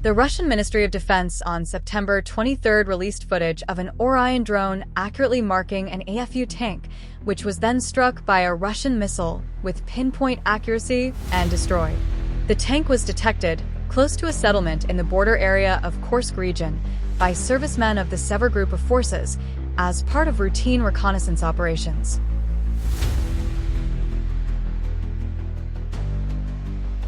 The Russian Ministry of Defense on September 23 released footage of an Orion drone accurately marking an AFU tank, which was then struck by a Russian missile with pinpoint accuracy and destroyed. The tank was detected close to a settlement in the border area of Kursk region by servicemen of the Sever Group of Forces as part of routine reconnaissance operations.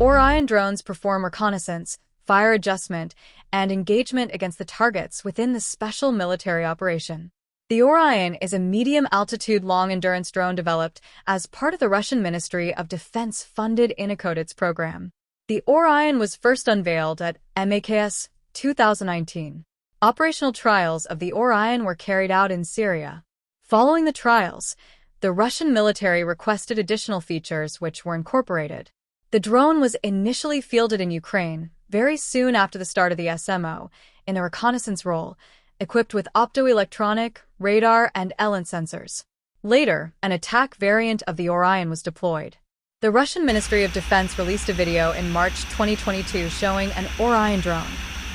Orion drones perform reconnaissance, fire adjustment, and engagement against the targets within the special military operation. The Orion is a medium-altitude long-endurance drone developed as part of the Russian Ministry of Defense-funded Inokhodets program. The Orion was first unveiled at MAKS 2019. Operational trials of the Orion were carried out in Syria. Following the trials, the Russian military requested additional features which were incorporated. The drone was initially fielded in Ukraine, very soon after the start of the SMO, in a reconnaissance role, equipped with optoelectronic, radar, and ELINT sensors. Later, an attack variant of the Orion was deployed. The Russian Ministry of Defense released a video in March 2022 showing an Orion drone,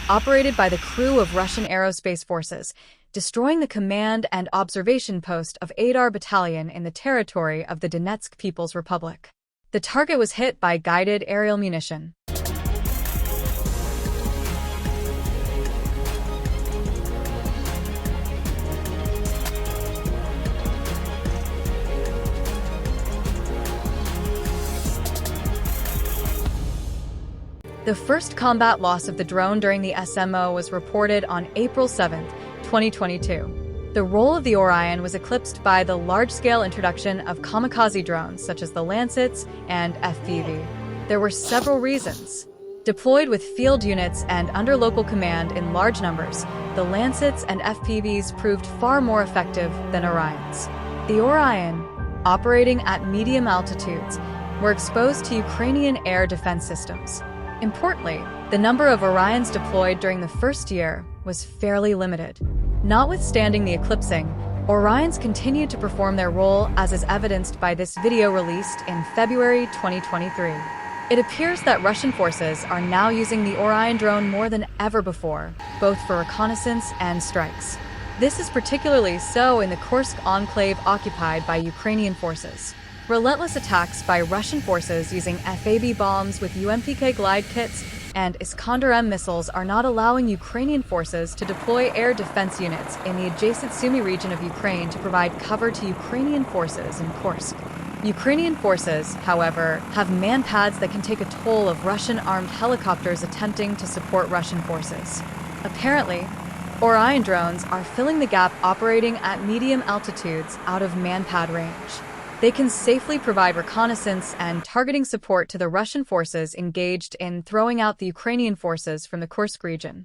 operated by the crew of Russian Aerospace Forces, destroying the command and observation post of Adar Battalion in the territory of the Donetsk People's Republic. The target was hit by guided aerial munition. The first combat loss of the drone during the SMO was reported on April 7, 2022. The role of the Orion was eclipsed by the large-scale introduction of kamikaze drones such as the Lancets and FPV. There were several reasons. Deployed with field units and under local command in large numbers, the Lancets and FPVs proved far more effective than Orions. The Orion, operating at medium altitudes, were exposed to Ukrainian air defense systems. Importantly, the number of Orions deployed during the first year was fairly limited. Notwithstanding the eclipsing, Orions continued to perform their role as is evidenced by this video released in February 2023. It appears that Russian forces are now using the Orion drone more than ever before, both for reconnaissance and strikes. This is particularly so in the Kursk enclave occupied by Ukrainian forces. Relentless attacks by Russian forces using FAB bombs with UMPK glide kits and Iskander-M missiles are not allowing Ukrainian forces to deploy air defense units in the adjacent Sumy region of Ukraine to provide cover to Ukrainian forces in Kursk. Ukrainian forces, however, have man-pads that can take a toll of Russian armed helicopters attempting to support Russian forces. Apparently, Orion drones are filling the gap operating at medium altitudes out of man-pad range. They can safely provide reconnaissance and targeting support to the Russian forces engaged in throwing out the Ukrainian forces from the Kursk region.